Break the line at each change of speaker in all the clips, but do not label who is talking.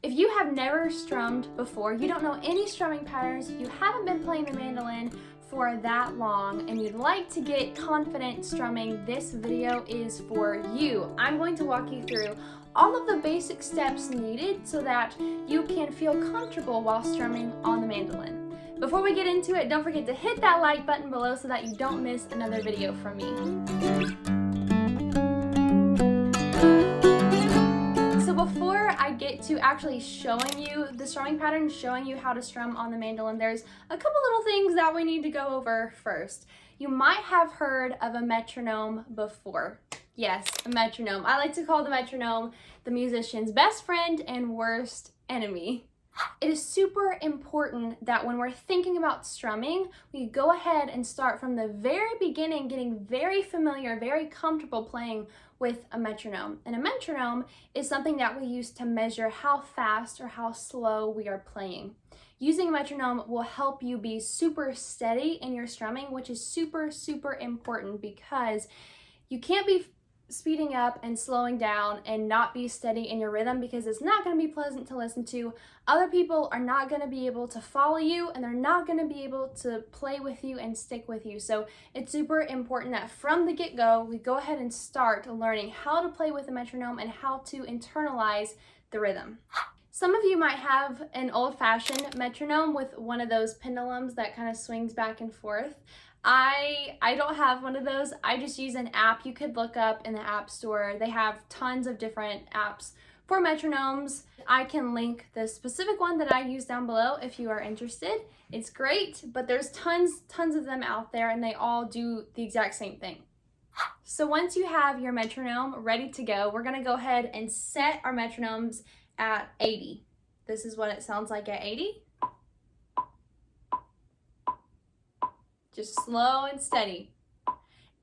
If you have never strummed before, you don't know any strumming patterns, you haven't been playing the mandolin for that long, and you'd like to get confident strumming, this video is for you. I'm going to walk you through all of the basic steps needed so that you can feel comfortable while strumming on the mandolin. Before we get into it, don't forget to hit that like button below so that you don't miss another video from me. Before I get to actually showing you the strumming pattern, showing you how to strum on the mandolin, there's a couple little things that we need to go over first. You might have heard of a metronome before. Yes, a metronome. I like to call the metronome the musician's best friend and worst enemy. It is super important that when we're thinking about strumming, we go ahead and start from the very beginning, getting very familiar, very comfortable playing with a metronome. And a metronome is something that we use to measure how fast or how slow we are playing. Using a metronome will help you be super steady in your strumming, which is super, super important because you can't be speeding up and slowing down and not be steady in your rhythm because it's not going to be pleasant to listen to. Other people are not going to be able to follow you and they're not going to be able to play with you and stick with you. So it's super important that from the get-go, we go ahead and start learning how to play with a metronome and how to internalize the rhythm. Some of you might have an old-fashioned metronome with one of those pendulums that kind of swings back and forth. I don't have one of those. I just use an app you could look up in the App Store. They have tons of different apps for metronomes. I can link the specific one that I use down below if you are interested. It's great, but there's tons of them out there and they all do the exact same thing. So once you have your metronome ready to go, we're gonna go ahead and set our metronomes at 80. This is what it sounds like at 80. Just slow and steady.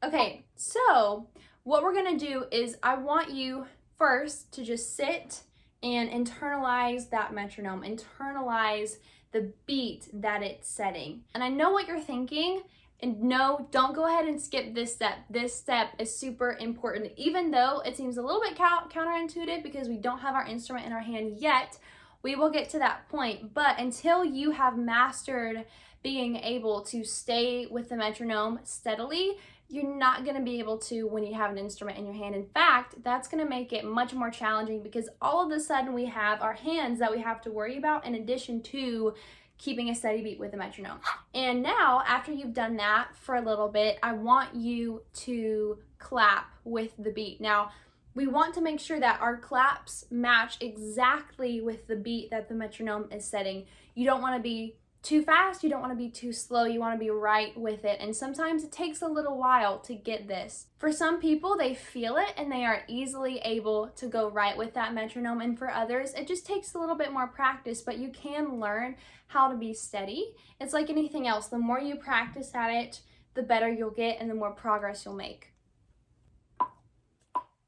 Okay, so what we're gonna do is I want you first to just sit and internalize that metronome, internalize the beat that it's setting. And I know what you're thinking, and no, don't go ahead and skip this step. This step is super important, even though it seems a little bit counterintuitive because we don't have our instrument in our hand yet. We will get to that point, but until you have mastered being able to stay with the metronome steadily, you're not going to be able to when you have an instrument in your hand. In fact, that's going to make it much more challenging because all of a sudden we have our hands that we have to worry about in addition to keeping a steady beat with the metronome. And now, after you've done that for a little bit, I want you to clap with the beat. Now, we want to make sure that our claps match exactly with the beat that the metronome is setting. You don't want to be too fast, you don't want to be too slow, you want to be right with it. And sometimes it takes a little while to get this. For some people, they feel it and they are easily able to go right with that metronome. And for others, it just takes a little bit more practice, but you can learn how to be steady. It's like anything else. The more you practice at it, the better you'll get and the more progress you'll make.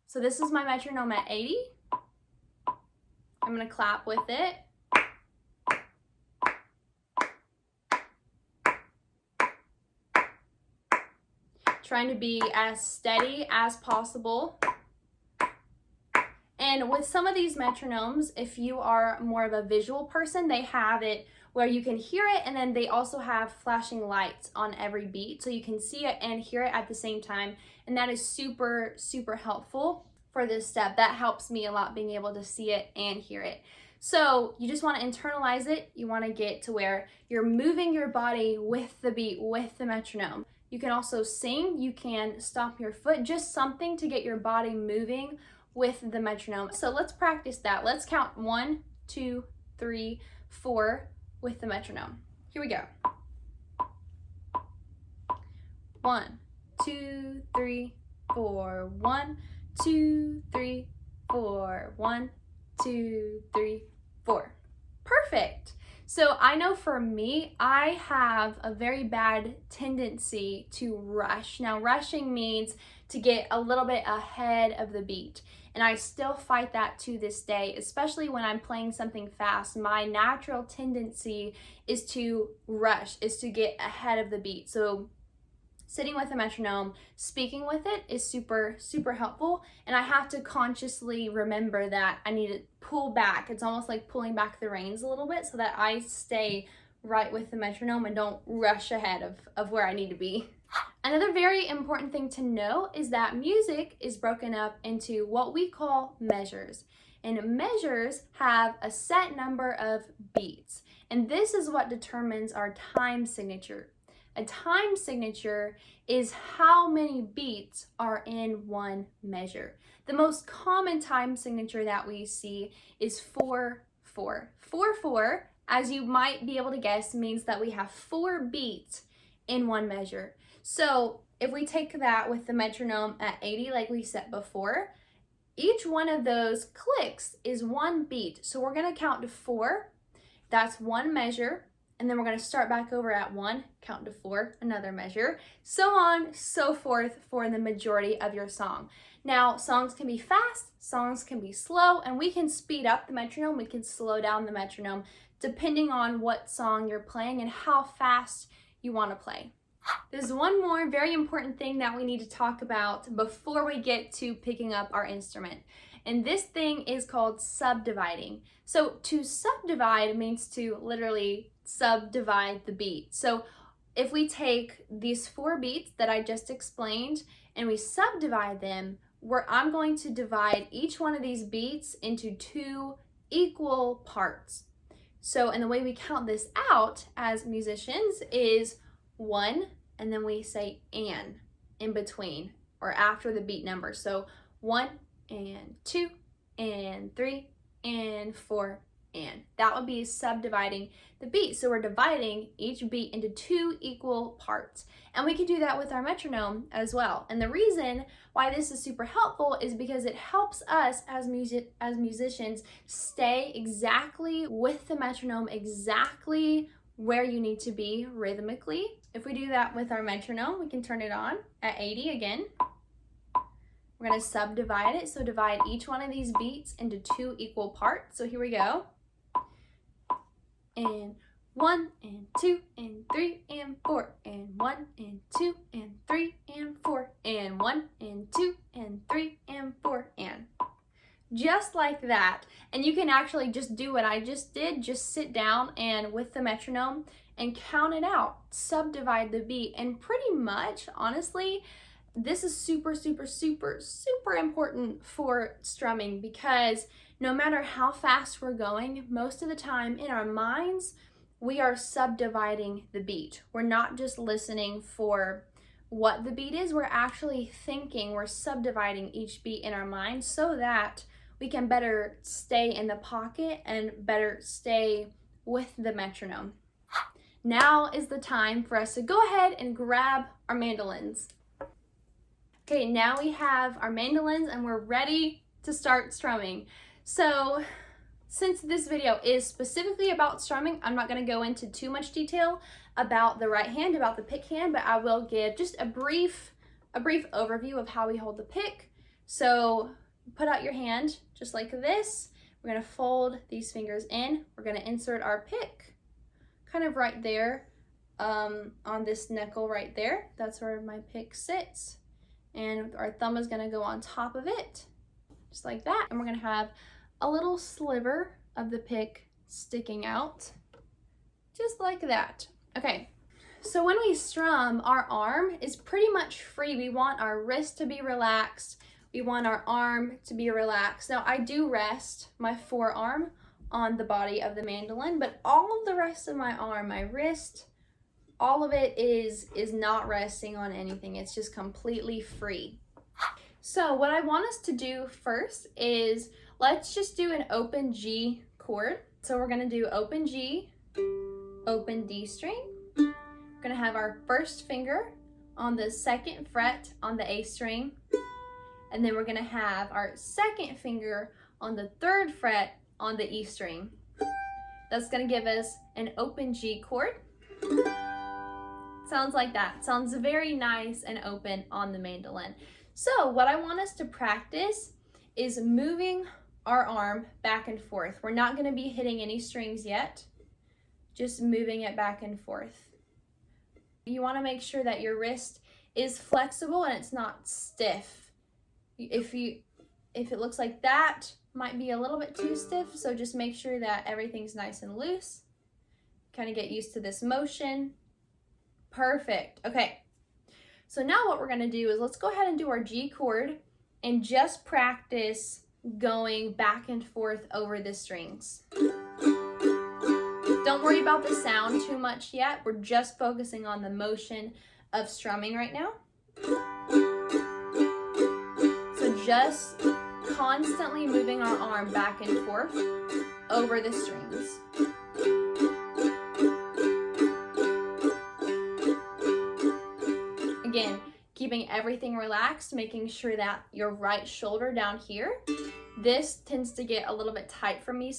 So this is my metronome at 80. I'm going to clap with it. Trying to be as steady as possible. And with some of these metronomes, if you are more of a visual person, they have it where you can hear it and then they also have flashing lights on every beat so you can see it and hear it at the same time, and that is super, super helpful for this step. That helps me a lot, being able to see it and hear it. So you just want to internalize it. You want to get to where you're moving your body with the beat, with the metronome. You can also sing, you can stomp your foot, just something to get your body moving with the metronome. So let's practice that. Let's count 1, 2, 3, 4 with the metronome. Here we go. 1, 2, 3, 4. 1, 2, 3, 4. 1, 2, 3, 4. Perfect. So I know for me, I have a very bad tendency to rush. Now, rushing means to get a little bit ahead of the beat. And I still fight that to this day, especially when I'm playing something fast. My natural tendency is to rush, is to get ahead of the beat. So sitting with a metronome, speaking with it is super, super helpful. And I have to consciously remember that I need to pull back. It's almost like pulling back the reins a little bit so that I stay right with the metronome and don't rush ahead of where I need to be. Another very important thing to know is that music is broken up into what we call measures. And measures have a set number of beats. And this is what determines our time signature. A time signature is how many beats are in one measure. The most common time signature that we see is 4/4. 4/4, as you might be able to guess, means that we have 4 beats in one measure. So if we take that with the metronome at 80, like we said before, each one of those clicks is 1 beat. So we're gonna count to 4, that's 1 measure, and then we're gonna start back over at 1, count to 4, another measure, so on, so forth for the majority of your song. Now, songs can be fast, songs can be slow, and we can speed up the metronome, we can slow down the metronome, depending on what song you're playing and how fast you wanna play. There's one more very important thing that we need to talk about before we get to picking up our instrument. And this thing is called subdividing. So to subdivide means to literally subdivide the beat. So if we take these 4 beats that I just explained and we subdivide them, I'm going to divide each one of these beats into 2 equal parts. So, and the way we count this out as musicians is 1, and then we say "and" in between or after the beat number. So 1 and 2 and 3 and 4 and. That would be subdividing the beat. So we're dividing each beat into 2 equal parts. And we can do that with our metronome as well. And the reason why this is super helpful is because it helps us as musicians stay exactly with the metronome, exactly where you need to be rhythmically. If we do that with our metronome, we can turn it on at 80 again. We're gonna subdivide it, so divide each one of these beats into 2 equal parts. So here we go. And 1 and 2 and 3 and 4 and 1 and 2 and 3 and 4 and 1 and 2 and 3 and 4 and. Just like that. And you can actually just do what I just did, just sit down and with the metronome and count it out, subdivide the beat. And pretty much, honestly, this is super, super, super, super important for strumming because no matter how fast we're going, most of the time in our minds, we are subdividing the beat. We're not just listening for what the beat is, we're actually thinking, we're subdividing each beat in our mind so that we can better stay in the pocket and better stay with the metronome. Now is the time for us to go ahead and grab our mandolins. Okay, now we have our mandolins and we're ready to start strumming. So since this video is specifically about strumming, I'm not going to go into too much detail about the right hand, about the pick hand, but I will give just a brief overview of how we hold the pick. So put out your hand just like this. We're going to fold these fingers in. We're going to insert our pick kind of right there on this knuckle right there. That's where my pick sits. And our thumb is going to go on top of it, just like that. And we're going to have a little sliver of the pick sticking out, just like that. Okay, so when we strum, our arm is pretty much free. We want our wrist to be relaxed. We want our arm to be relaxed. Now, I do rest my forearm on the body of the mandolin, but all of the rest of my arm, my wrist, all of it is not resting on anything. It's just completely free. So what I want us to do first is let's just do an open G chord. So we're gonna do open G, open D string. We're gonna have our first finger on the 2nd fret on the A string, and then we're gonna have our 2nd finger on the 3rd fret on the E string. That's gonna give us an open G chord. Sounds like that. Sounds very nice and open on the mandolin. So what I want us to practice is moving our arm back and forth. We're not gonna be hitting any strings yet, just moving it back and forth. You wanna make sure that your wrist is flexible and it's not stiff. If it looks like that, might be a little bit too stiff, so just make sure that everything's nice and loose. Kind of get used to this motion. Perfect. Okay. So now what we're going to do is let's go ahead and do our G chord and just practice going back and forth over the strings. Don't worry about the sound too much yet. We're just focusing on the motion of strumming right now. So just constantly moving our arm back and forth over the strings. Again, keeping everything relaxed, making sure that your right shoulder down here, this tends to get a little bit tight for me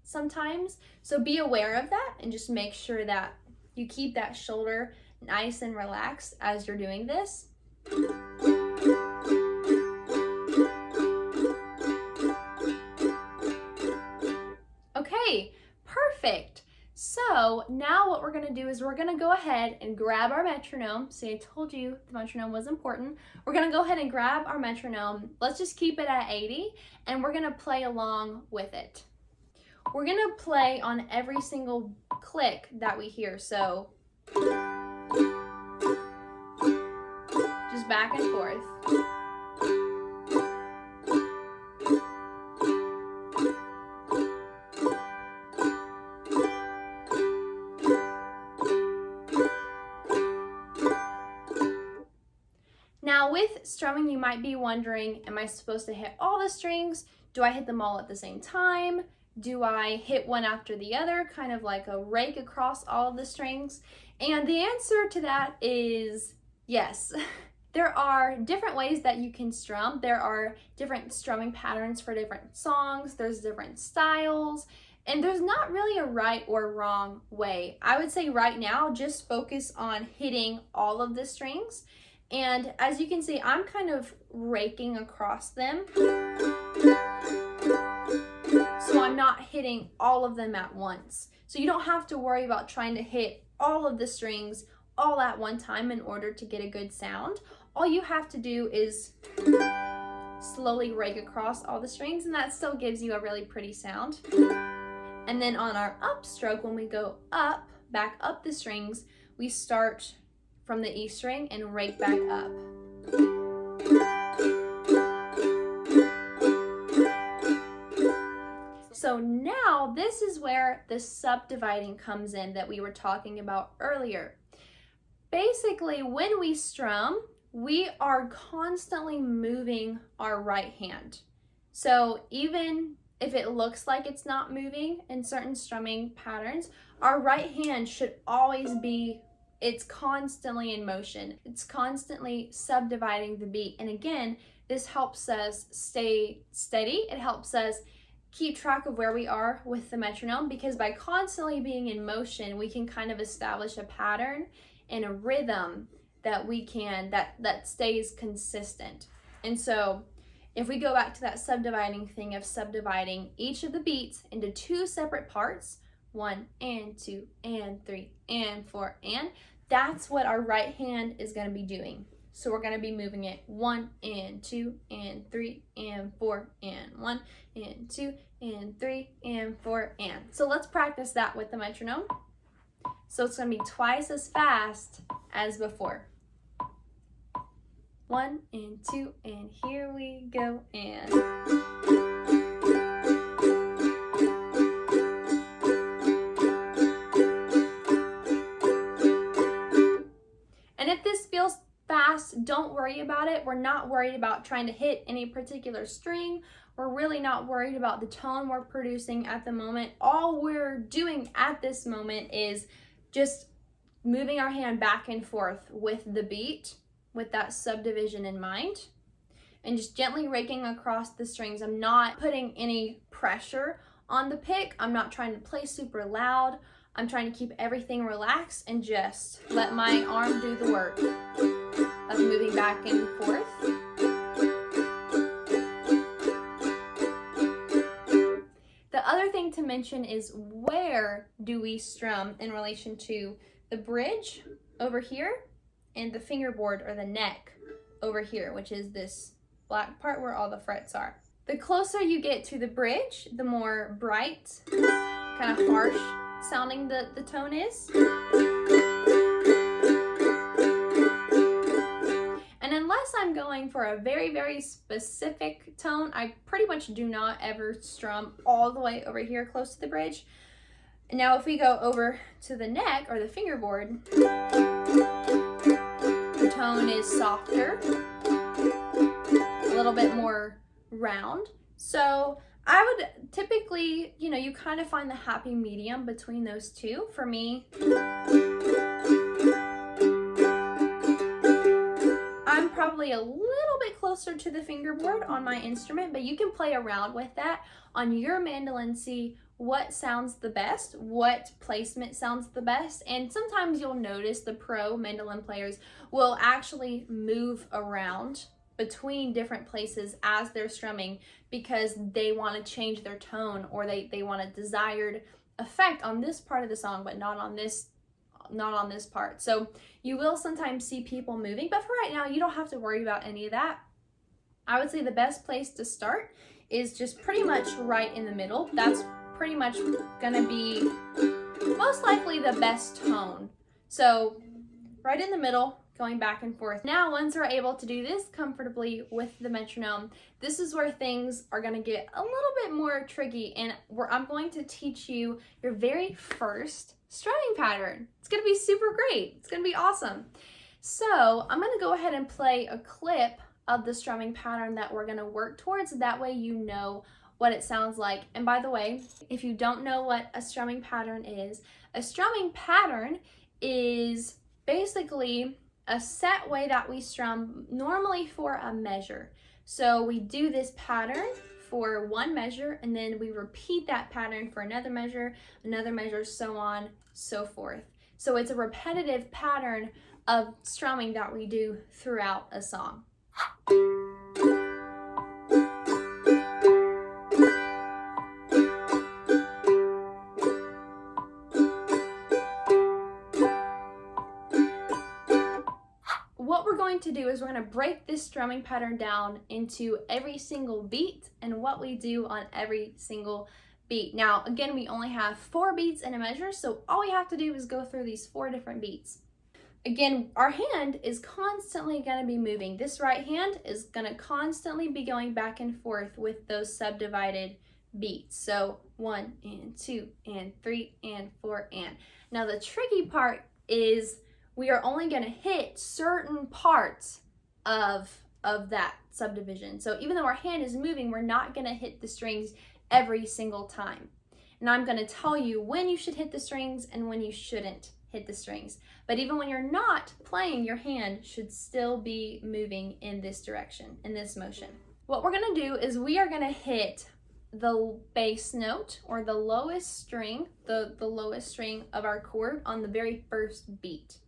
sometimes. So be aware of that and just make sure that you keep that shoulder nice and relaxed as you're doing this. Okay, perfect. So now what we're gonna do is we're gonna go ahead and grab our metronome. See, I told you the metronome was important. We're gonna go ahead and grab our metronome. Let's just keep it at 80 and we're gonna play along with it. We're gonna play on every single click that we hear. So just back and forth. Now with strumming, you might be wondering, am I supposed to hit all the strings? Do I hit them all at the same time? Do I hit one after the other, kind of like a rake across all of the strings? And the answer to that is yes. There are different ways that you can strum. There are different strumming patterns for different songs. There's different styles. And there's not really a right or wrong way. I would say right now, just focus on hitting all of the strings. And as you can see, I'm kind of raking across them. So I'm not hitting all of them at once. So you don't have to worry about trying to hit all of the strings all at one time in order to get a good sound. All you have to do is slowly rake across all the strings, and that still gives you a really pretty sound. And then on our upstroke, when we go up, back up the strings, we start from the E string and rake back up. So now this is where the subdividing comes in that we were talking about earlier. Basically, when we strum, we are constantly moving our right hand. So even if it looks like it's not moving in certain strumming patterns, our right hand should always be, it's constantly in motion. It's constantly subdividing the beat. And again, this helps us stay steady. It helps us keep track of where we are with the metronome, because by constantly being in motion, we can kind of establish a pattern and a rhythm that we can, that stays consistent. And so if we go back to that subdividing thing of subdividing each of the beats into two separate parts, 1 and 2 and 3 and 4 and, that's what our right hand is going to be doing. So we're going to be moving it 1 and 2 and 3 and 4 and 1 and 2 and 3 and 4 and. So let's practice that with the metronome. So it's going to be twice as fast as before. 1 and 2 and here we go and. And if this feels fast, don't worry about it. We're not worried about trying to hit any particular string. We're really not worried about the tone we're producing at the moment. All we're doing at this moment is just moving our hand back and forth with the beat, with that subdivision in mind, and just gently raking across the strings. I'm not putting any pressure on the pick. I'm not trying to play super loud. I'm trying to keep everything relaxed and just let my arm do the work of moving back and forth. The other thing to mention is, where do we strum in relation to the bridge over here and the fingerboard or the neck over here, which is this black part where all the frets are. The closer you get to the bridge, the more bright, kind of harsh sounding the tone is. And unless I'm going for a very, very specific tone, I pretty much do not ever strum all the way over here close to the bridge. Now if we go over to the neck or the fingerboard, the tone is softer, a little bit more round. So I would typically, you kind of find the happy medium between those two. For me, I'm probably a little bit closer to the fingerboard on my instrument, but you can play around with that on your mandolin, see what sounds the best, what placement sounds the best. And sometimes you'll notice the pro mandolin players will actually move around between different places as they're strumming because they want to change their tone, or they want a desired effect on this part of the song but not on this part. So you will sometimes see people moving, but for right now you don't have to worry about any of that. I would say the best place to start is just pretty much right in the middle. That's pretty much gonna be most likely the best tone. So right in the middle, going back and forth. Now, once we're able to do this comfortably with the metronome, this is where things are gonna get a little bit more tricky, and where I'm going to teach you your very first strumming pattern. It's gonna be super great. It's gonna be awesome. So I'm gonna go ahead and play a clip of the strumming pattern that we're gonna work towards. That way you know what it sounds like. And by the way, if you don't know what a strumming pattern is basically a set way that we strum, normally for a measure. So we do this pattern for one measure, and then we repeat that pattern for another measure, so on, so forth. So it's a repetitive pattern of strumming that we do throughout a song. What we're going to do is we're going to break this strumming pattern down into every single beat and what we do on every single beat. Now, again, we only have 4 beats in a measure, so all we have to do is go through these 4 different beats. Again, our hand is constantly going to be moving. This right hand is going to constantly be going back and forth with those subdivided beats. So 1 and 2 and 3 and 4 and. Now the tricky part is we are only going to hit certain parts of that subdivision. So even though our hand is moving, we're not going to hit the strings every single time. And I'm going to tell you when you should hit the strings and when you shouldn't hit the strings. But even when you're not playing, your hand should still be moving in this direction, in this motion. What we're going to do is we are going to hit the bass note, or the lowest string, the lowest string of our chord on the very first beat.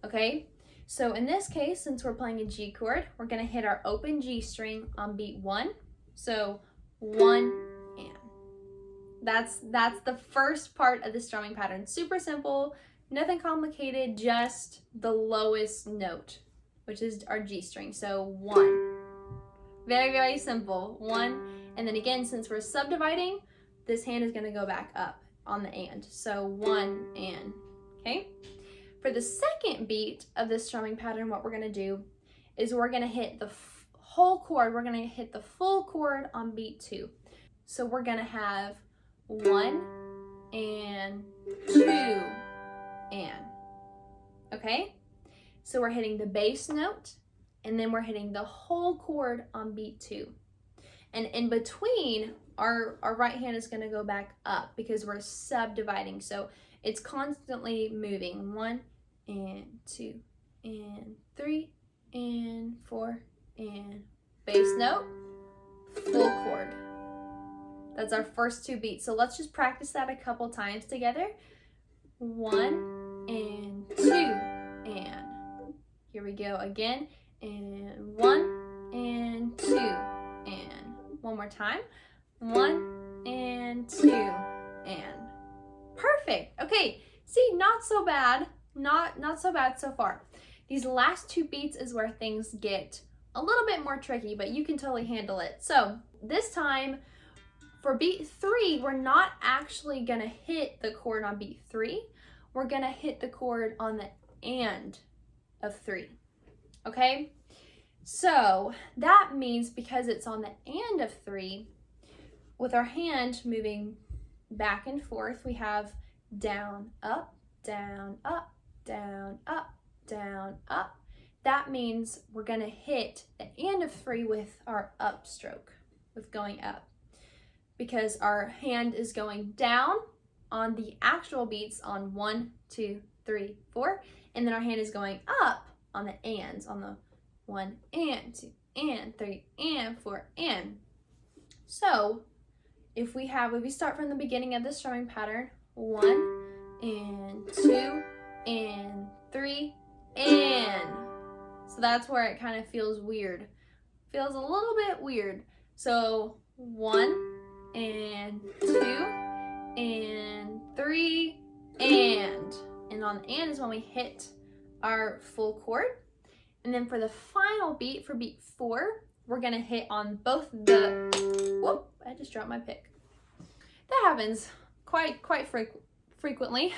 Okay, so in this case, since we're playing a G chord, we're gonna hit our open G string on beat 1. So 1 and. That's the first part of the strumming pattern. Super simple, nothing complicated, just the lowest note, which is our G string. So 1. Very, very simple. 1, and then again, since we're subdividing, this hand is gonna go back up on the and. So 1 and, okay? For the second beat of this strumming pattern, what we're going to do is we're going to hit the whole chord. We're going to hit the full chord on beat 2. So we're going to have 1 and 2 and. Okay? So we're hitting the bass note, and then we're hitting the whole chord on beat 2. And in between, our right hand is going to go back up because we're subdividing. So it's constantly moving. 1 and 2 and 3 and 4 and bass note, full chord. That's our first 2 beats. So let's just practice that a couple times together. 1 and 2 and. Here we go again. And 1 and 2 and. One more time. 1 and 2 and. Perfect. Okay, see, not so bad. Not so bad so far. These last 2 beats is where things get a little bit more tricky, but you can totally handle it. So this time for beat 3, we're not actually gonna hit the chord on beat 3. We're gonna hit the chord on the and of 3, okay? So that means because it's on the and of 3, with our hand moving back and forth, we have down, up, down, up, down, up, down, up. That means we're gonna hit the and of 3 with our up stroke, with going up, because our hand is going down on the actual beats on 1, 2, 3, 4, and then our hand is going up on the ands, on the 1 and 2 and 3 and 4 and. So if we start from the beginning of the strumming pattern, 1 and 2 and 3 and. So that's where it kind of feels weird. Feels a little bit weird. So 1 and 2 and 3 and. And on the and is when we hit our full chord. And then for the final beat, for beat 4, we're gonna hit on both the, whoop, I just dropped my pick. That happens quite frequently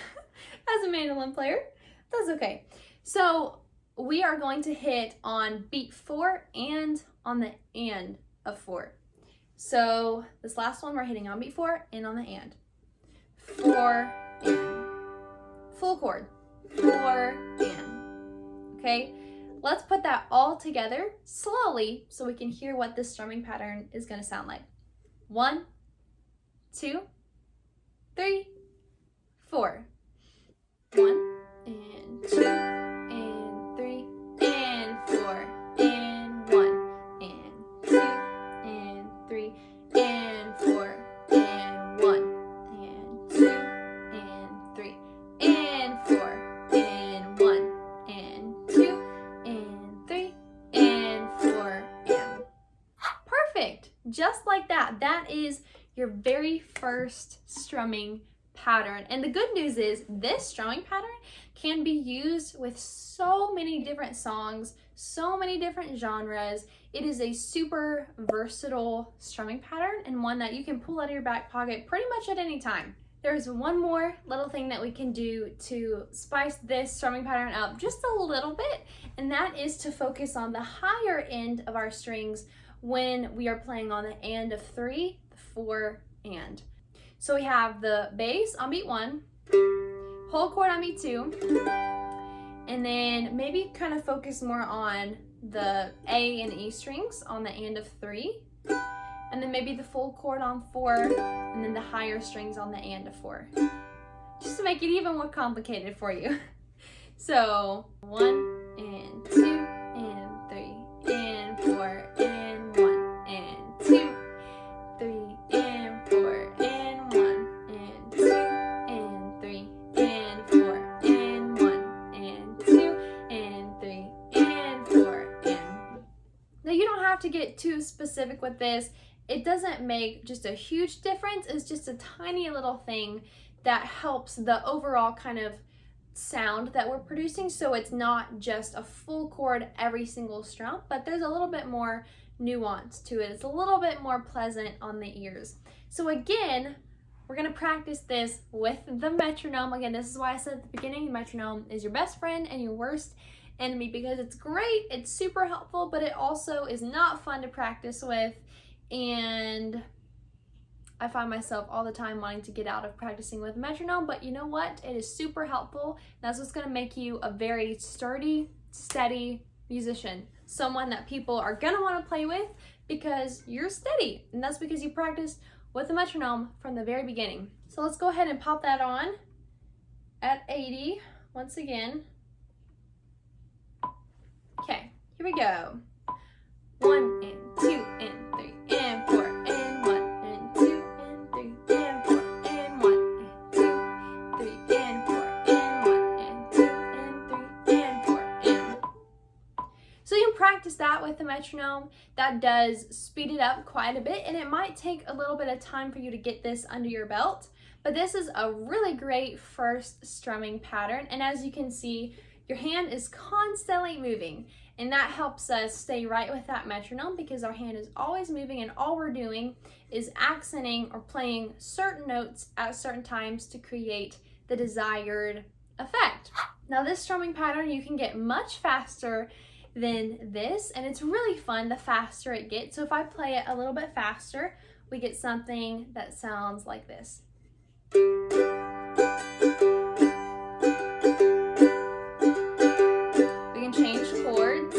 as a mandolin player. That's okay. So we are going to hit on beat 4 and on the and of 4. So this last one, we're hitting on beat 4 and on the and. 4 and. Full chord. 4 and. Okay? Let's put that all together slowly so we can hear what this strumming pattern is going to sound like. 1, 2, 3, 4. 1 and 2 and 3 and 4 and 1 and 2 and 3 and 4 and 1 and 2 and 3 and 4 and 1 and 2 and 3 and 4 and. Perfect! Just like that. That is your very first strumming pattern. And the good news is this strumming pattern can be used with so many different songs, so many different genres. It is a super versatile strumming pattern and one that you can pull out of your back pocket pretty much at any time. There's one more little thing that we can do to spice this strumming pattern up just a little bit, and that is to focus on the higher end of our strings when we are playing on the and of 3, the 4 and. So we have the bass on beat 1, whole chord on beat 2, and then maybe kind of focus more on the A and E strings on the and of 3, and then maybe the full chord on 4, and then the higher strings on the and of 4, just to make it even more complicated for you. So 1 and 2 and 3 and 4 and 1 and 2, 3 and 4 and 1 and 2 and 3 and 4 and 1 and 2 and 3 and 4 and. Now you don't have to get too specific with this. It doesn't make just a huge difference. It's just a tiny little thing that helps the overall kind of sound that we're producing, so it's not just a full chord every single strum, but there's a little bit more nuance to it. It's a little bit more pleasant on the ears. So again, we're gonna practice this with the metronome. Again, this is why I said at the beginning, the metronome is your best friend and your worst enemy, because it's great, it's super helpful, but it also is not fun to practice with, and I find myself all the time wanting to get out of practicing with metronome, but you know what? It is super helpful. That's what's gonna make you a very sturdy, steady musician. Someone that people are gonna wanna play with because you're steady, and that's because you practiced with the metronome from the very beginning. So let's go ahead and pop that on at 80 once again. Okay, here we go. 1 and 2 and 3 and 4 and 1 and 2 and 3 and 4 and 1 and 2, 3 and 4 and 1 and 2 and 3 and 4 and. So you can practice that with the metronome. That does speed it up quite a bit, and it might take a little bit of time for you to get this under your belt, but this is a really great first strumming pattern. And as you can see, Your hand is constantly moving, and that helps us stay right with that metronome because our hand is always moving, and all we're doing is accenting or playing certain notes at certain times to create the desired effect. Now this strumming pattern, you can get much faster than this, and it's really fun the faster it gets. So if I play it a little bit faster, we get something that sounds like this. We can change chords.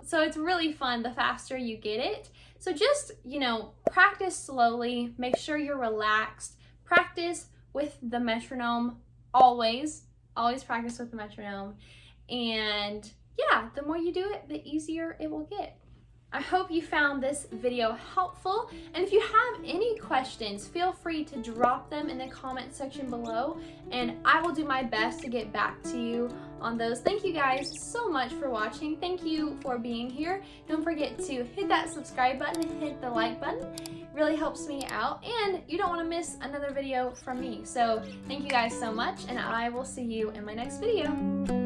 So it's really fun the faster you get it. So just, practice slowly, make sure you're relaxed, practice with the metronome always practice with the metronome. And yeah, the more you do it, the easier it will get. I hope you found this video helpful, and if you have any questions, feel free to drop them in the comment section below, and I will do my best to get back to you on those. Thank you guys so much for watching. Thank you for being here. Don't forget to hit that subscribe button and hit the like button. It really helps me out, and you don't want to miss another video from me. So thank you guys so much, and I will see you in my next video.